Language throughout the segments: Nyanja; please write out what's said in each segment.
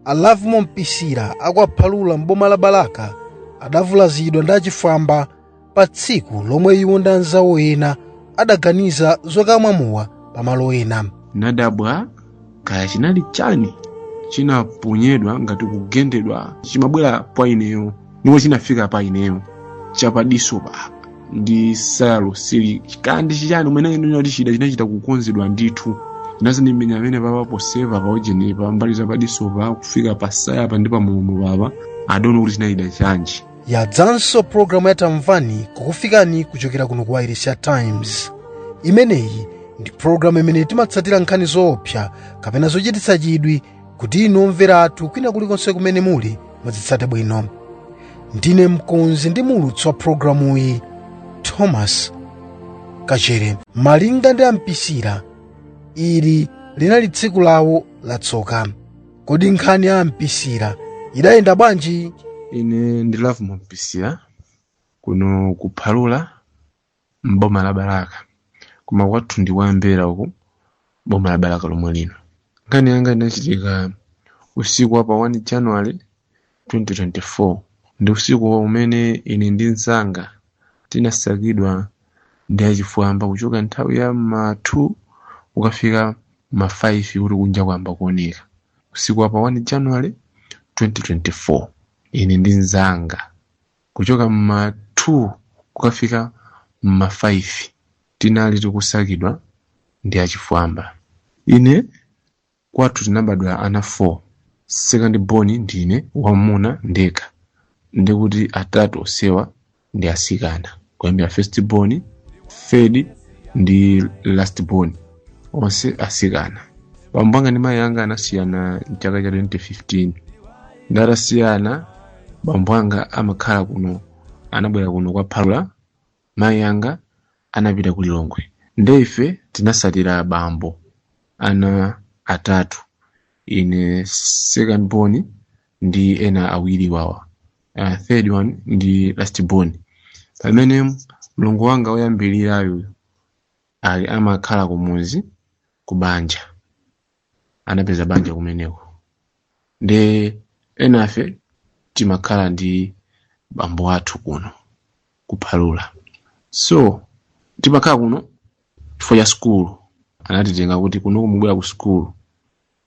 Alavmo Mpisira akuaphalula m'boma la Balaka adavulazidwa ndi achifwamba pa tsiku lomwe iwo ndi anzawo ena adaganiza zokamwamowa pamalo ena. Nadabwa kaya chinali chani chinaponyedwa ngati kugendedwa chimabwera pa ineyo ndipo chinafika pa ineyo chapadiso pa ndi salo sili kandi chiyani umene ndinoti chinachita kukonzedwa ndithu ndazindimenya amene papapo seva paujeni pa mbali zapadiso pa kufika pa saya pa ndi pa mulomo papa adono kuti chinachita chanji. Yadzanso programu ya Tamvani kukufikani kuchokera kuno ku Irish Times. Imeneyi ndi programu imene timatsatira nkhani zoopsa kapena zochititsa chidwi kuti inu omvera athu kwina kulikonse kumene muli muzitsate bwino. Ndine mkonzi ndi mulutsi wa programu iyi Thomas Kachere. Malinga ndi Ampisira, ili linali tsiku lawo latsoka. Kodi nkhani ya Ampisira idayenda bwanji? Ine ndi Lavmo Mpisira kuno kuphalula m'boma la Balaka, koma kwathu ndi wambera uku boma la Balaka lomwe lino. Nkhani yanga inachitika usiku wa pa 1 January 2024 ndi usiku umene ine ndi mzanga tinasakidwa ndi achifwamba kuchoka nthawi ya ma 2 ukafika ma 5 kuti kunja kwamba kuoneka. Usiku wa pa 1 January 2024 ine ndi mzanga kuchoka ma 2 kukafika ma 5 tinali tikusakidwa ndi achifwamba. Ine kwathu tinabadwa ana 4, second born ndine wamuna ndekha, ndikuti atatu osewa ndi asikana, kuyambira first born, third ndi last born onse asikana. Bambo anga ndi mayi anga anasiyana mchaka cha 2015. Ndatasiyana bambo anga amakhala kuno, anabwera kuno kwaphalula, mayi anga anapita ku Lilongwe. Ndefe tinasatira bambo ana atatu, ine second born ndi ena awiri wawa, third one ndi last born. Pamene mlongo wanga woyambirirayo ali amakhala kumuzi kubanja, anapeza banja kumeneko. Nde enafe timakhala ndi bambo athu kuno kuphalula. So timakhala kuno chifukwa cha school, anatitenga kuti kuno kumubwera ku school,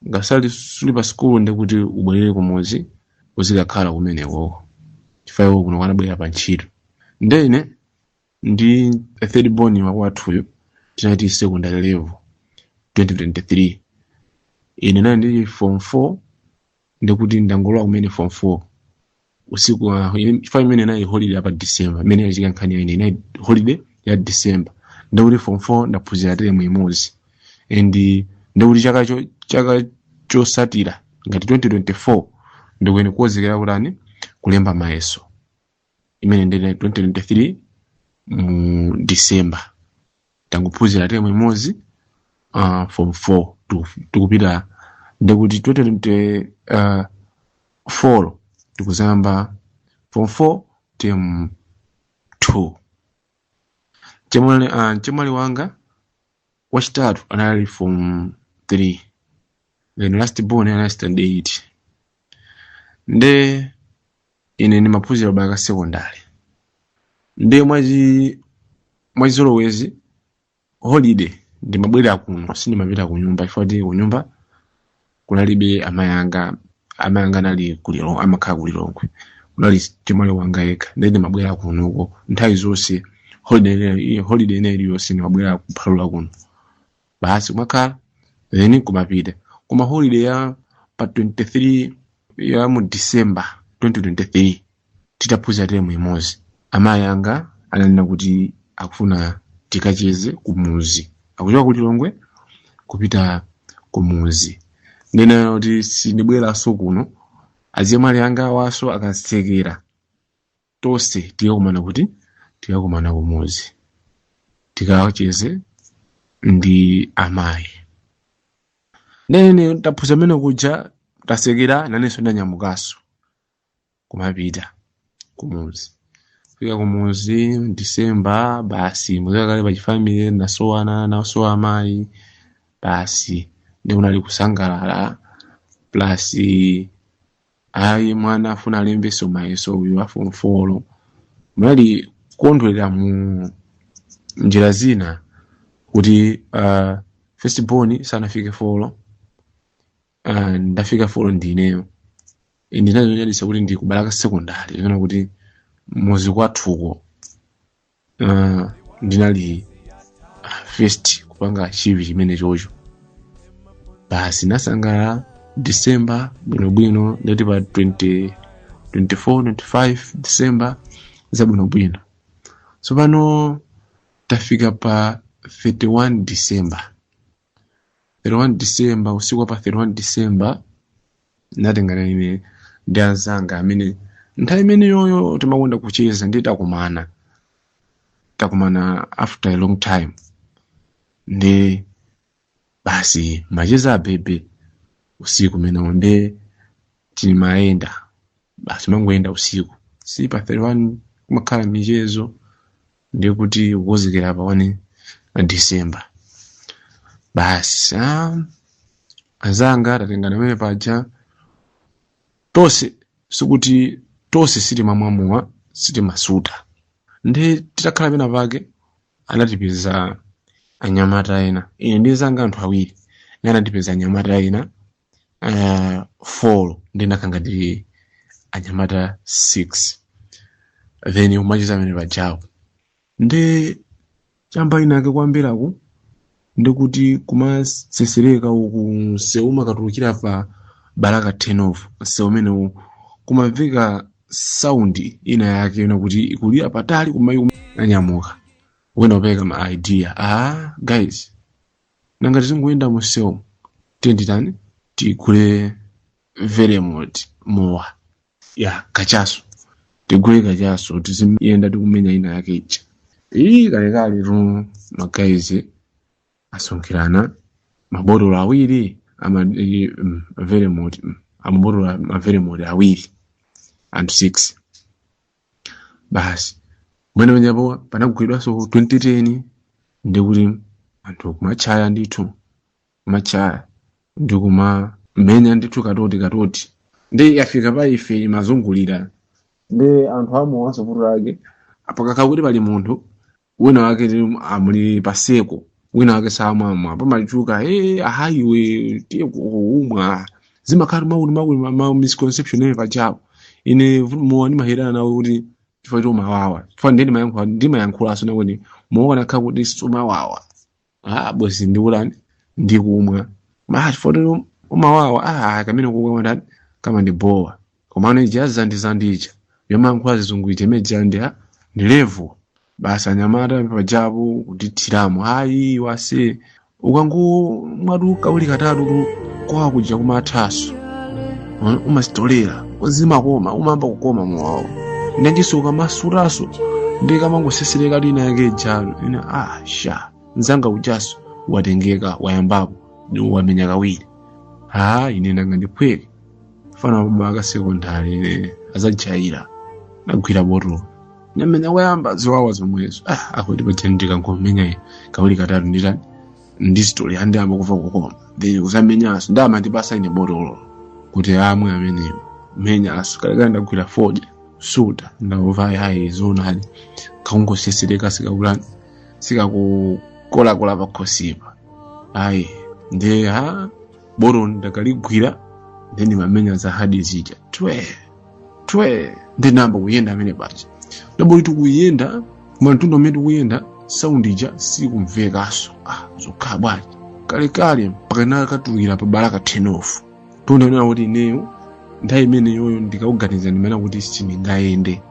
ngasali suli pa school ndi kuti ubwerere kumuzi uzikakhala kumeneko chifukwa kuno kanabwera pa ntchito. Ndene ndi third born wa kwathuyo tinati secondary level 2023. Ine nani ndi form 4 ndikuti ndangolowa kumene form 4 usiku wa chifukwa imene nayi holiday apa December, imene yachika nkhani ya ine nayi holiday ya December, ndikuti form 4 ndaphunzira term imodzi. And ndikuti chaka chosatira ngati 2024 ndikuene kuwozekera kulani kulemba mayeso, imene ndine 2023 mu December tanguphunzira term imodzi form 4 tukupita ndikuti 2024 tikuzamba form 4 term 2. Chemwali wanga wachitatu anali form 3, then last born anali standard 8. Nde ine ndimaphunzira Balaka secondary. Nde mwazolowezi holiday ndimabwera kuno, sindimapita ku nyumba chifukwa ku nyumba kunalibe amayanga nali kuliro, amakhala ku Lilongwe, kunali chemwali wanga yekha. Nde ndimabwera kuno nthawi zonse holiday ine yonse ndimabwera kuphalula kuno basi kumakhala, then kumapita. Koma holiday ya pa 23 ya mu December 2023 titaphunzira term imodzi, amayi anga ananena kuti akufuna tikacheze kumuzi, akuchoka ku Lilongwe kupita kumuzi. Ndena kuti sindibweranso kuno, azimali anga waso akasekera tonse tikakumana kumuzi tikacheze ndi amayi. Nene taphunzira mene kuja tasekera, nanenso ndanyamukanso kumapita kumuzi. Fika kumuzi December basi muzakale pa chifamily nasowana nasowa amayi basi ndi unali kusangalala plus ayi mwana afuna alembeso mayeso uyu afuna folo mali kondwera mu njira zina kuti first born sanafike folo ndafika folo ndineyo ndinazonyadisa kuti ndi kubalaka secondary kana kuti muzi kwathuko ndinali first kupanga chivi chimene chocho basi nasangala December bwinobwino ndati pa 24-25 December zabwinobwino. So pano tafika pa 31 December. 31 December usiku pa 31 December natengana ine ndi azanga amene nthawi imene yoyo timakonda kucheza ndi takumana after a long time. Ndi basi macheza bebe usiku mena onde timaenda basi mangoenda usiku si pa 31 kumakhala michezo ndiye kuti ukozekera pa 1 December basi azanga tatengana mene paja tose sikuti tose siti mamwamuwa siti masuta ndi titakhala pena pake anatipeza anyamata ena ine ndizanga anthu awiri ngana ndipeza anyamata ena 4 ndinakanga ndi anyamata 6 then umachiza mene pajawo ndi chamba inake kwambiraku ndikuti kumasesereka uku seuma katulukira pa Baraka 10 seumene kumamveka sound ina yake ina kuti ikulia patali kumayi anyamuka wena upeka ma idea guys nanga tizingoenda museo tenditani tikule Veremont mowa ya kachaso tigule kachaso tiziyenda tikumenya ina yake ichi kale tu magaize asonkirana mabotolo awiri ama Veremont amabotolo ma Veremont awiri and 6 basi mwene wenyapo panagwidwa so 2010 ndikuti anthu kumachaya ndithu kumachaya ndikuma menya ndithu katoti ndi yafika pa ife mazungulira ndi anthu amu wasopurake apakaka kuti pali munthu wina wake amuli paseko wina wake samamwa pamachuka ahaiwe tiye kuumwa zimakhala mauli misconception ene pachapo ine muwani mahirana nawe kuti chifukwa chomawawa chifukwa ndimayankhula asona kuti muona kha kuti somawawa bosi ndiulani ndikumwa chifukwa umawawa kamene kukumwa ndani kama ndi bowa komano ijaza ndizandicha yomayankhula zizunguite meja ndi level basi anyamata pajapo kutithiramo wase ukangu mwadu kauli katatu kwa kuja kumathaso umasitolera uzima koma umamba kukoma mwawo ndandisuka masuraso ndikamangosesereka lina yake jalo ina nzanga ujaso watengeka wayambapo ndi wamenya kawiri ine ndanga ndiphweke fana kubaka secondary azajaira nagwira botolo nyamenya wayamba ziwawa zomwezo akuti patendeka ngomenya kawiri katatu nditani ndi story andiyamba kufa kukoma then kuzamenyaso ndama ndibasa ine botolo kuti amwe amene menya asukala ndagwira foja suta ndavaya zona hali kaungosesereka sikaulani sikakukola pakhosipa ndi botolo ndakaligwira then mamenya za hadi zija twe ndinamba kuyenda amene pacha ndaboli tikuyenda mwantundo amene tikuyenda sound ija sikumvekaso zokhala bwanji kalekale pakana katulukira pa Baraka 10 tondaona kuti ineyo nthawi imene yoyo ndikauganiza ndimana kuti sindingayende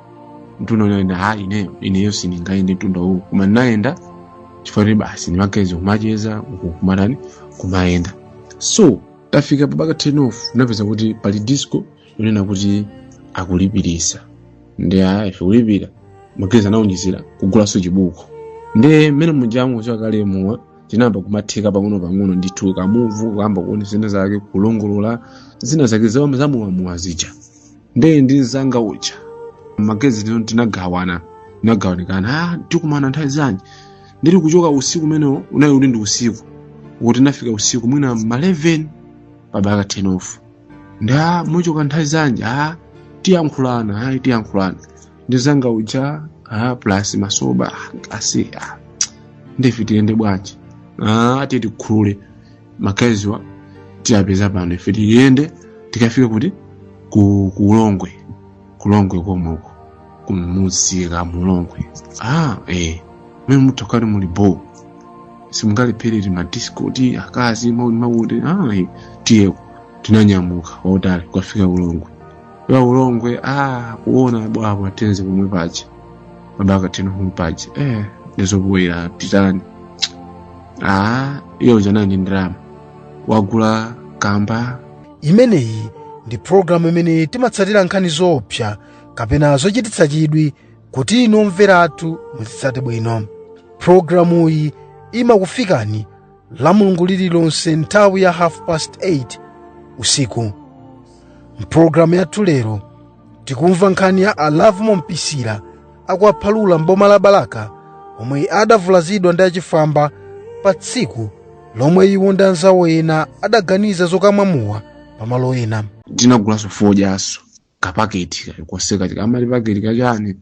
ntunaona ineyo sindingayende tunda uku koma naenda chifukwa basi ndimagaiza kumacheza kukumatani kumayenda so tafika pa Baraka 10 napeza kuti pali disco yonena kuti akulipirisa ndi ife kulipira magaiza naonjezera kugulaso chibuko ndi mmene mujamu chakale muwa tinamba kumatheka pang'ono ndithu kamuvu kuyamba kuona zina zake kulongolola zina zake zamuwa zija ndi zanga ucha magezi tinagawanikana tikumana nthawi zanji ndili kuchoka usiku menewo unayi uli ndi usiku kuti nafika usiku mwina ma 11 pa Baraka 10 nda mucho kanthazanje tiyankhulana ndizanga uja plus masoba asi ndife tiyende bwanji ati tikhulule makaziwa tiyapeza pano ife tiyende tikafika kuti kulongwe komweko kumuzika mulongwe mimi mutokali muli bo simungali pereri madisco ti akazi mauti tiyeko tinanyamuka otali kufika ulongwe kuona bwabo atenze kumwe paje babaka tino kumwe paje ndizobwera titani iyo jana ndi drama wagula kamba. Imeneyi ndi programu imene timatsatira nkhani zoopsa kapena zochititsa chidwi kuti inu omveratu muzitsate bwino. Programu iyi imakufikani la Mulungu lililonse nthawi ya 8:30 usiku. Mpulogalamu yathu lero tikumva nkhani ya Alave Mompisira akuaphalula mboma la Balaka omwe adavulazidwa ndi achifwamba pa tsiku lomwe iwo ndi anzawo ena adaganiza zokamwamuwa pamalo ena. Tinagulaso fojaso kapaketi koseka tikamali paketi kachani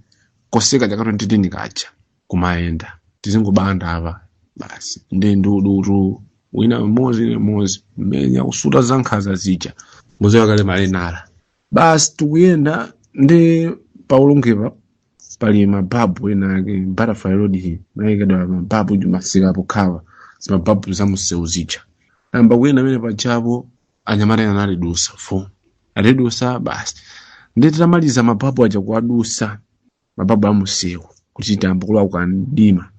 koseka chakatonditini kacha kumayenda tizingobanda apa basi ndi ndudu wina mozi mmenya kusuta zankhaza zija muzewa kale malenala basi tukuyenda ndi paulongepa pali mababu enake Butterfly Road hii naikadwa mababu jumasika pokawa zimababu za museu zija amba kuyenda mene pachapo anyamata analidusa alidusa basi nditamaliza mababu aja kuadusa mababu amuseu kuchita ambukula ukandima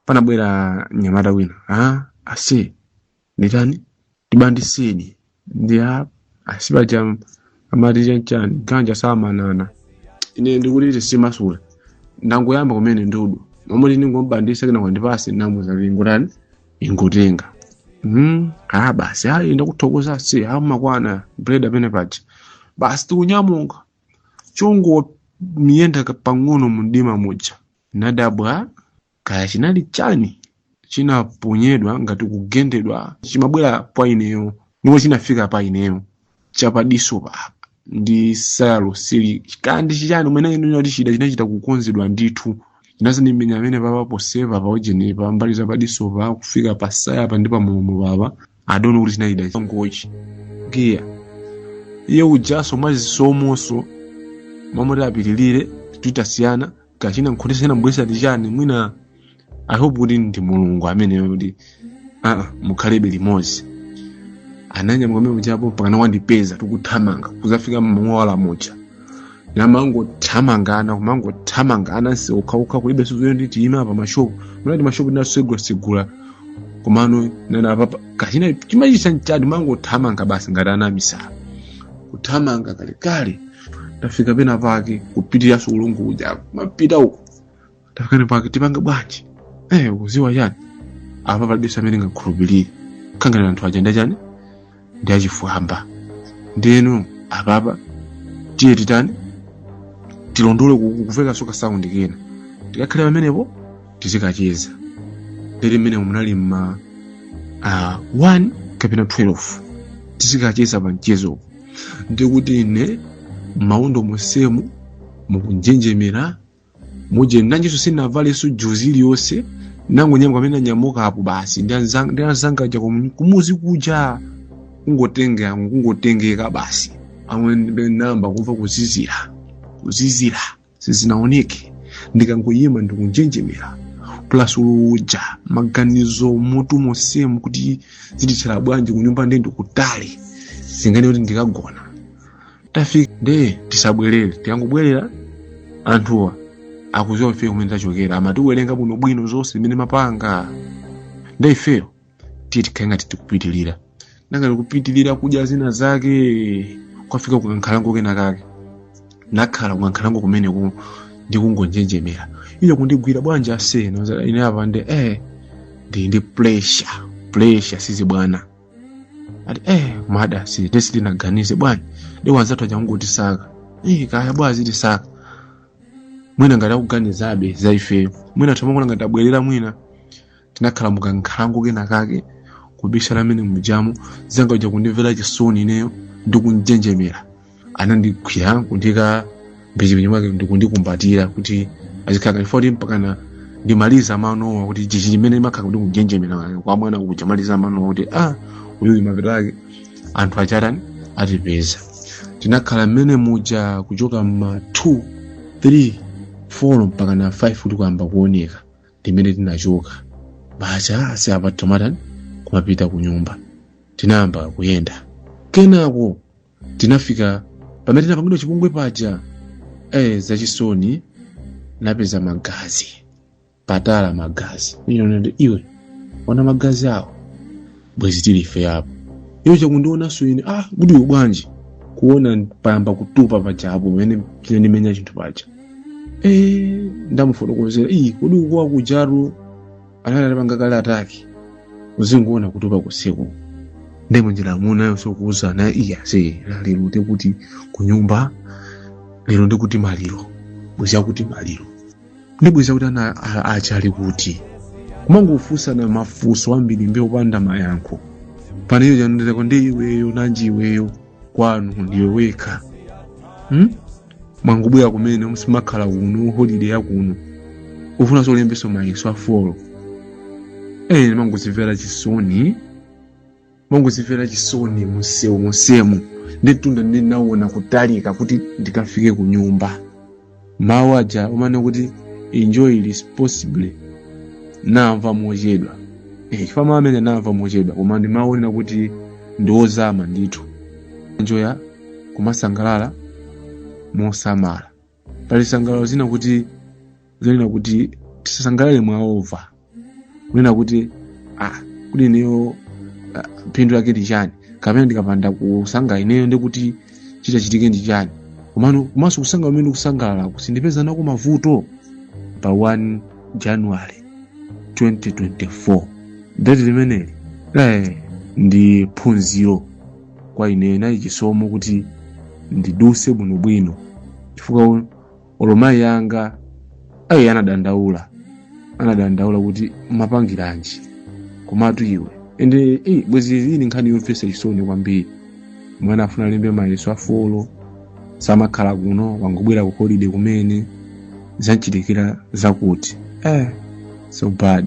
panabwera nyamata wina ase nitani tibandiseni ndi asibaja amati chani ganja samanana ine ndikulite simasula ndangoyamba kumene ndudu momwe ndingobandisa kana kwandipase namuza lingurani ingotenga basi ndakuthokoza si makwana bread apene paja basi tikunyamuka chongo miyenda pang'ono mundima muja nadabwa kaya chinali chani chinaponyedwa ngati kugendedwa chimabwera pa ineyo ndipo chinafika pa ineyo chapadiso pa ndi salo sili kandi chichani umene ino ndi chida chinachita kukonzedwa ndithu ndazani mmenya amene papapo seva pa ojeni pa mbali za padiso pa kufika pa saya pa ndi pa mumu baba adono kuti chinachita ngochi ngiya iye ujaso mwazisomoso mamoti apitilire tutasiyana kachina nkhotesena mbwesa tichani mwina I hope kuti ndi Mulungu amene yoti mukhalebe limodzi ananya mwame muchapo pakana wandipeza tukuthamanga kuzafika mmawala moja namangothamangana seukauka kulibe suzo nditi ima pa mashopu mulati mashopu ndasegula komano nana papa kachina chimachisa nchadi mangothamanga basi ngati ana misala kuthamanga kale tafika pena pake kupitirira sulungu uja mapita uko tafika pake tipanga bwanji uziwa yani apa palibisa amene ngakhulupirire kangana anthu ajenda chani ndi achifwamba ndenu apapa tiye titani tilondole kuveka soka sound kena tikakhale pamenepo tizikacheza lero mmene munali ma 1 kapena 12 tizikacheza pa mchezo ndikuti ine maundo musemu mukunjenjemera muje nanjiso sinavale su juzili yose nango nyamwe kamene nyamuka apo basi ndianzanga ja kumuzi kuja kungotengeka basi amwe namba kumva kuzizira sizinaoneke ndikangoyima ndikunjenjemera plus uja maganizo mutu mosemu kuti ziditsala bwanji kunyumba ndende kutali singani kuti ndikagona tafika tisabwerere tikangobwerera anthuwa akuziwa ife kumene tachokera amatiwerenga bwino zonse zimene mapanga ndaifeyo tikhaenga tikupitilira nanga kupitilira kudya zina zake kwafika kukankhalango kena kake nakhala kukankhalango kumene ndikungonjenjemera iyo kundigwira bwanja asena ine apa ndi pressure sizi bwana ati mada si testi naganize bwana ndiwanza twaja ngoti saka kaya bwazi tisaka mwina ngati akuganizabe zaifeyo mwina thamangona ngati abwerera mwina tinakhala mukankhalango kena kake kubisha lamene mujamu zanga uja kundimvera chisoni ineyo ndikunjenjemera anandigwira kundika mbechepenye mwake ndikundikumbatira kuti azikhala ifoti mpakana ndimaliza manowa kuti chichi chimene makhala kuti kunjenjemera kwa mwana kuja maliza manowa kuti uyu mapeto ake anthu achatani atipeza. Tinakhala mmene muja kuchoka ma 2, 3, 4 mpaka na 5 kuti kuyamba kuoneka ndimene tinachoka bacha asi apatha matani kumapita ku nyumba. Tinayamba kuyenda kenako tinafika pamene tinapangidwa chipongwe paja zachisoni napeza magazi patala magazi. Iwe wana magazi awo bwezi tilife apo iwe chakundiona swini kuti ubwanji kuona payamba kutupa pachapo mene ndimenya chinthu pacha. Ndamufotokozera kodi ukuwa kujaru analala pangakale ataki uzingoona kutupa kusiku ndemo njira munayo sokuuza na ase lero ndikuti kunyumba lero ndikuti maliro bweza kuti maliro ndibweza kuti ana achali kuti kumangofusa na mafuso ambiri mbe upanda mayankho paniyo janondeko ndi iweyo nanji iweyo kwanu ndiwe weka mwangubwera kumene musimakhala kuno holiday ya kuno ufuna solembeso maiso afolo mangozimvera chisoni musemu nditunda ndinaona kutalika kuti ndikafike ku nyumba mawu aja umane kuti enjoy responsibly namva mochedwa chifama amene namva mochedwa koma ndimaona kuti ndiozama ndithu enjoya kumasangalala mosamala pali sangalalo zina kuti tisasangalale mwaova kunena kuti kuti niyo phindu lake ndi chani kapena ndikapanda kusanga ineyo ndikuti chitachitike ndi chani komanso kusanga umene kusangalala kusindipeza nako mavuto pa 1 January 2024 dati limeneli ndi phunziro kwa ine nayi chisomo kuti ndiduse bwinobwino chifukwa olomayi yanga anadandaula kuti mapangiranji komatu iwe ende bwezi ili nkhani yomvetsa chisoni kwambiri mwana afuna lembe mayeso afolo samakhala kuno wangobwera ku holiday kumene zanchitikira zakuti so bad